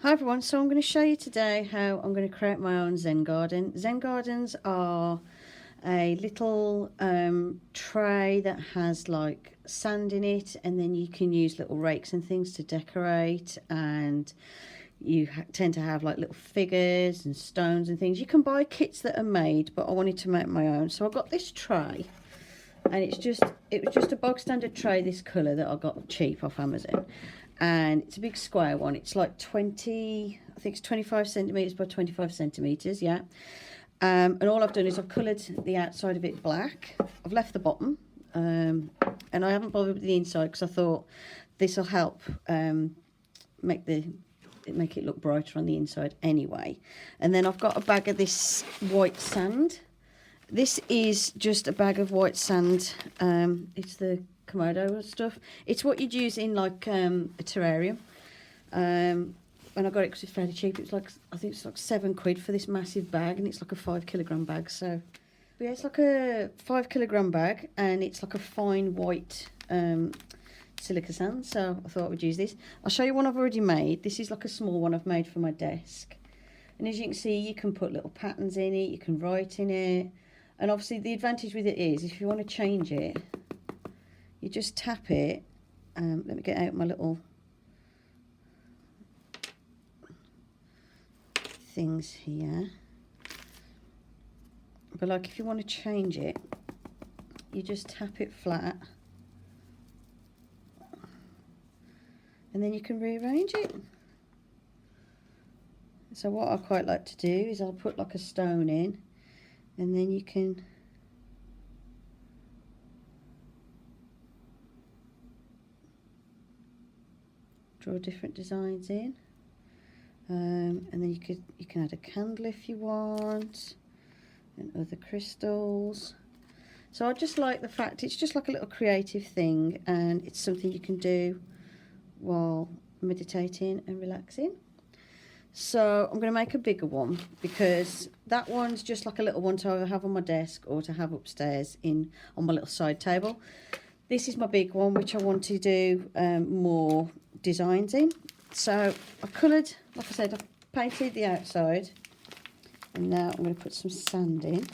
Hi everyone, so I'm going to show you today how I'm going to create my own Zen garden. Zen gardens are a little tray that has like sand in it, and then you can use little rakes and things to decorate, and you tend to have like little figures and stones and things. You can buy kits that are made, but I wanted to make my own, so I got this tray, and it was just a bog standard tray, this colour, that I got cheap off Amazon. And it's a big square one. It's like 20, I think it's 25 centimetres by 25 centimetres, yeah. And all I've done is I've coloured the outside of it black. I've left the bottom, and I haven't bothered with the inside because I thought this will help make it look brighter on the inside anyway. And then I've got a bag of this white sand. This is just a bag of white sand. It's the Komodo stuff. It's what you'd use in like a terrarium. When I got it, because it's fairly cheap, it was like, I think it's like £7 for this massive bag, and it's like a 5 kilogram bag. So but yeah, it's like a 5 kilogram bag, and it's like a fine white silica sand. So I thought I would use this. I'll show you one I've already made. This is like a small one I've made for my desk, and as you can see, you can put little patterns in it, you can write in it. And obviously the advantage with it is, if you want to change it, you just tap it. Let me get out my little things here. But like, if you want to change it, you just tap it flat, and then you can rearrange it. So what I quite like to do is I'll put like a stone in, and then you can draw different designs in, and then you can add a candle if you want, and other crystals. So I just like the fact it's just like a little creative thing, and it's something you can do while meditating and relaxing. So I'm going to make a bigger one, because that one's just like a little one to either have on my desk or to have upstairs on my little side table. This is my big one, which I want to do more designs in. So I coloured, like I said, I painted the outside, and now I'm going to put some sand in.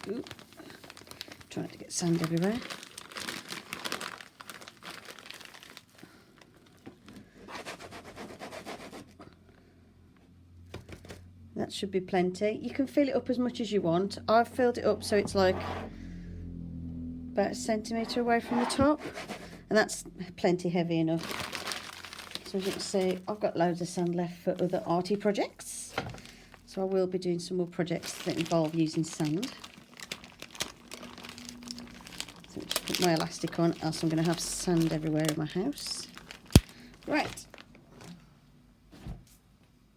Ooh, trying to get sand everywhere. That should be plenty. You can fill it up as much as you want. I've filled it up so it's like about a centimetre away from the top, and that's plenty heavy enough. So as you can see, I've got loads of sand left for other arty projects. So I will be doing some more projects that involve using sand. So just put my elastic on, else I'm going to have sand everywhere in my house. Right.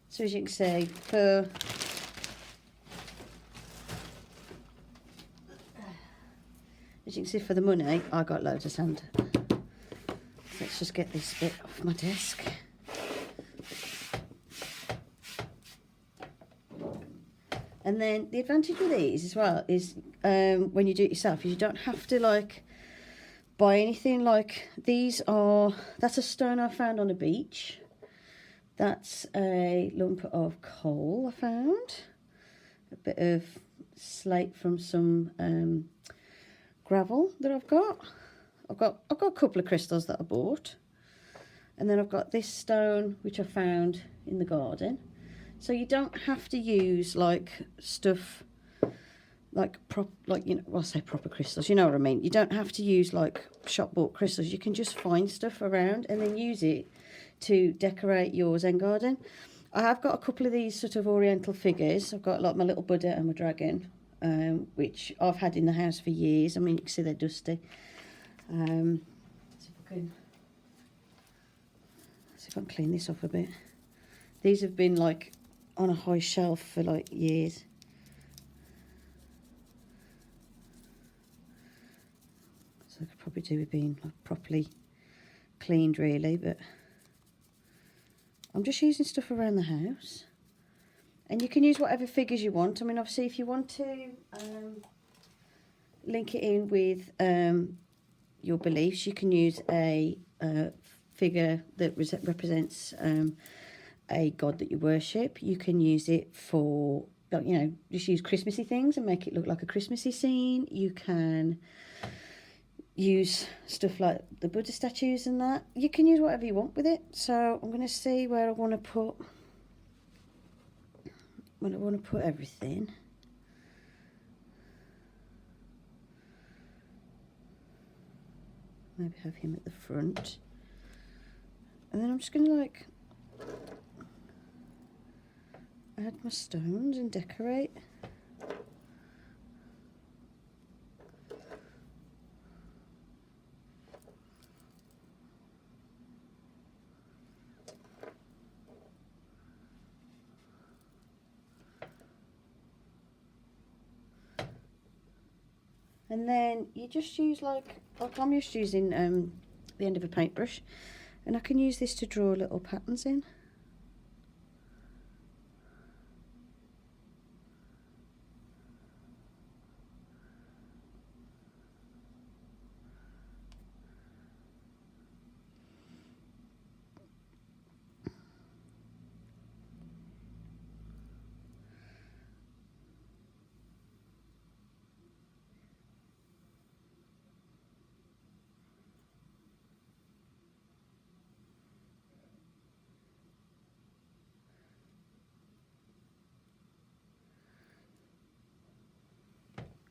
So as you can see, for the money, I got loads of sand. So let's just get this bit off my desk. And then the advantage with these as well is when you do it yourself, is you don't have to like buy anything. Like that's a stone I found on a beach. That's a lump of coal I found. A bit of slate from some gravel that I've got. I've got a couple of crystals that I bought. And then I've got this stone which I found in the garden. So you don't have to use like stuff like I say proper crystals, you know what I mean. You don't have to use like shop bought crystals. You can just find stuff around and then use it to decorate your Zen garden. I have got a couple of these sort of oriental figures. I've got like my little Buddha and my dragon, which I've had in the house for years. I mean, you can see they're dusty. See if I can clean this off a bit. These have been like on a high shelf for like years. probably do with being like properly cleaned really, but I'm just using stuff around the house. And you can use whatever figures you want. I mean, obviously, if you want to link it in with your beliefs, you can use a figure that represents a god that you worship. You can use it for, you know, just use Christmassy things and make it look like a Christmassy scene. You can use stuff like the Buddha statues and that. You can use whatever you want with it. So I'm going to see where I want to put everything. Maybe have him at the front. And then I'm just going to like add my stones and decorate. And then you just use like I'm just using the end of a paintbrush, and I can use this to draw little patterns in.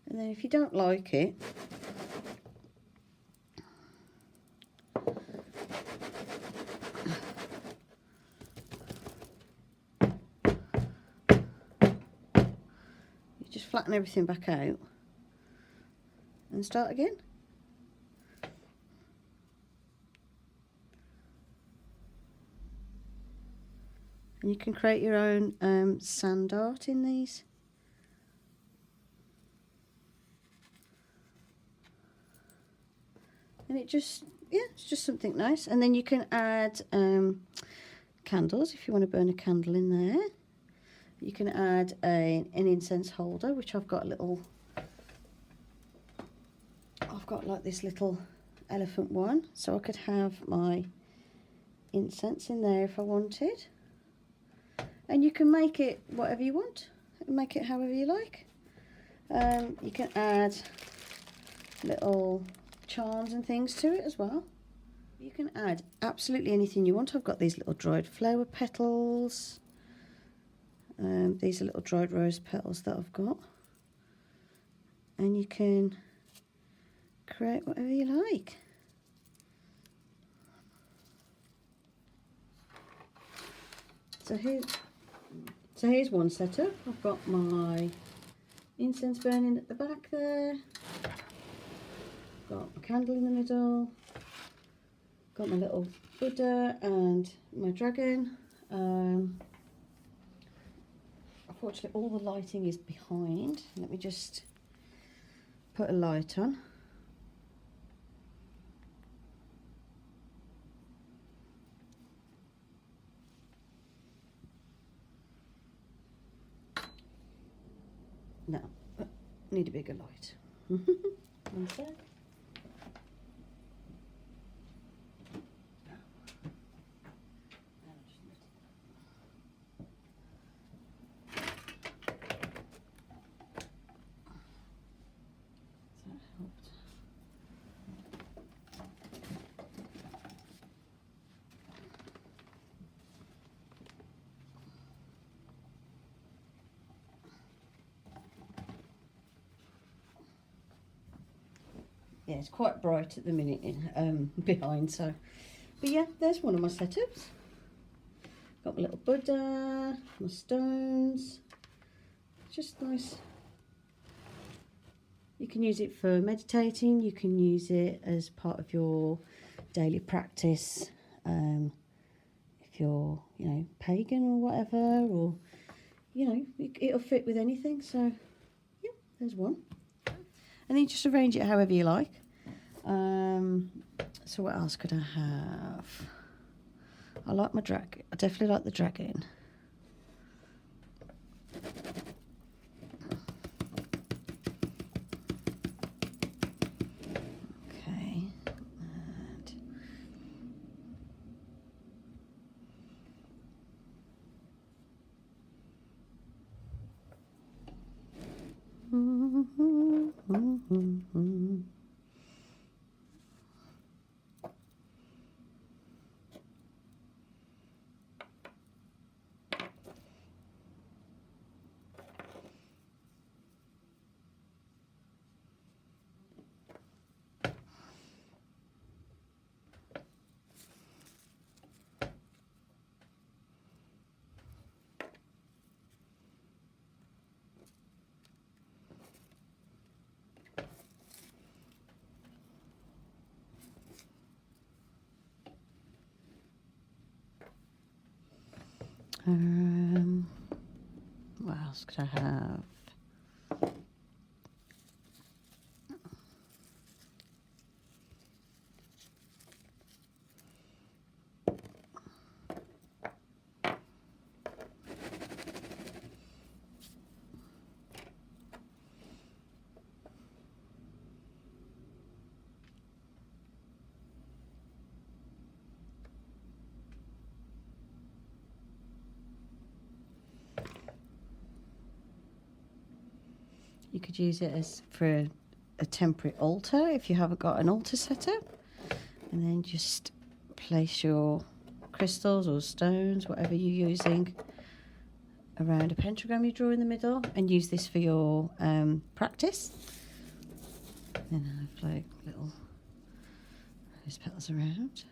And then if you don't like it, you just flatten everything back out and start again. And you can create your own sand art in these. And it just, yeah, it's just something nice. And then you can add candles if you want to burn a candle in there. You can add an incense holder, which I've got like this little elephant one. So I could have my incense in there if I wanted. And you can make it whatever you want. Make it however you like. You can add little charms and things to it as well. You can add absolutely anything you want. I've got these little dried flower petals. These are little dried rose petals that I've got. And you can create whatever you like. So here's one setup. I've got my incense burning at the back there. Got my candle in the middle. Got my little Buddha and my dragon. Unfortunately, all the lighting is behind. Let me just put a light on. No, need a bigger light. One sec. Yeah, it's quite bright at the minute in behind, so. But yeah, there's one of my setups. Got my little Buddha, my stones. Just nice. You can use it for meditating. You can use it as part of your daily practice. If you're, you know, pagan or whatever, or, you know, it'll fit with anything. So, yeah, there's one. And then you just arrange it however you like. So what else could I have? I like my dragon. I definitely like the dragon. Okay. And what else could I have? You could use it as for a temporary altar if you haven't got an altar set up, and then just place your crystals or stones, whatever you're using, around a pentagram you draw in the middle, and use this for your practice. Then I have like little rose petals around.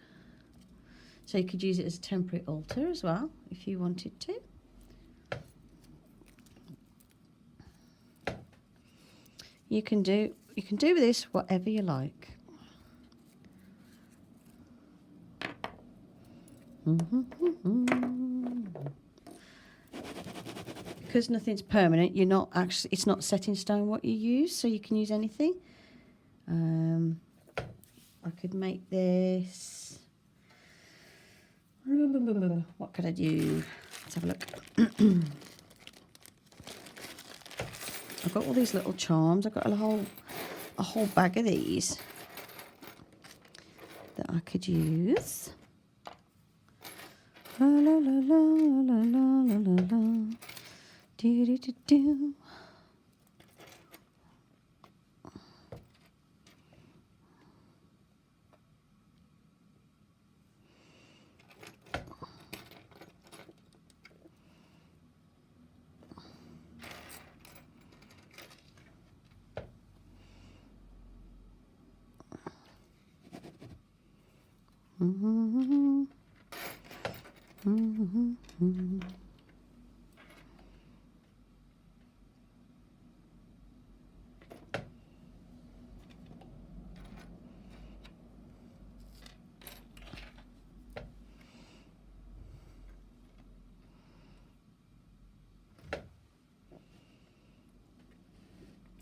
So you could use it as a temporary altar as well if you wanted to. You can do with this whatever you like. Because nothing's permanent, it's not set in stone what you use, so you can use anything. I could make this. What could I do? Let's have a look. I've got all these little charms. I've got a whole bag of these that I could use. La la la la la la la la la. Do do do do.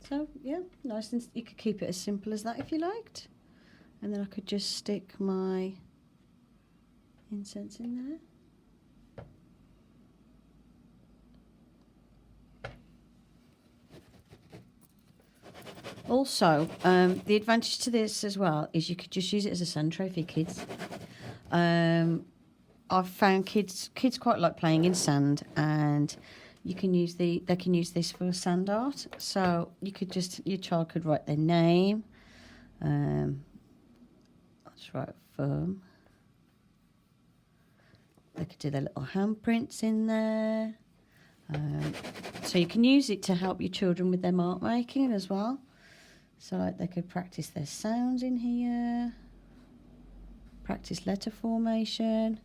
So yeah, nice, and you could keep it as simple as that if you liked. And then I could just stick my incense in there. Also, the advantage to this as well is you could just use it as a sand tray for your kids. I've found kids quite like playing in sand, and they can use this for sand art. So your child could write their name. Let's write firm. They could do their little handprints in there. So you can use it to help your children with their mark making as well. So like they could practice their sounds in here, practice letter formation.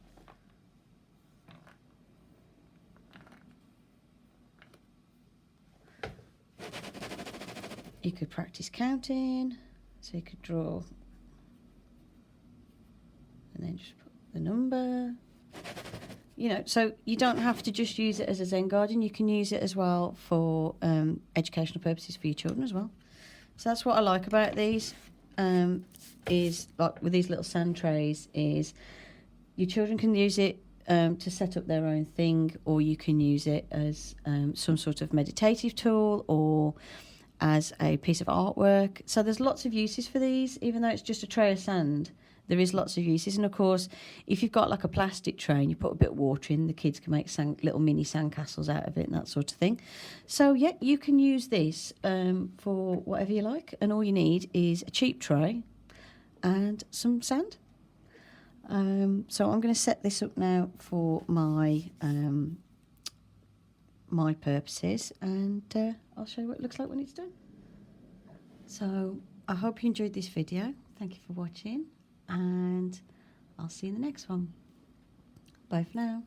You could practice counting, so you could draw and then just put the number. You know, so you don't have to just use it as a Zen garden. You can use it as well for educational purposes for your children as well. So that's what I like about these. is, like with these little sand trays, is your children can use it to set up their own thing, or you can use it as some sort of meditative tool or as a piece of artwork. So there's lots of uses for these, even though it's just a tray of sand. There is lots of uses, and of course, if you've got like a plastic tray and you put a bit of water in, the kids can make little mini sandcastles out of it and that sort of thing. So yeah, you can use this for whatever you like, and all you need is a cheap tray and some sand. So I'm going to set this up now for my my purposes, and I'll show you what it looks like when it's done. So I hope you enjoyed this video. Thank you for watching, and I'll see you in the next one. Bye for now.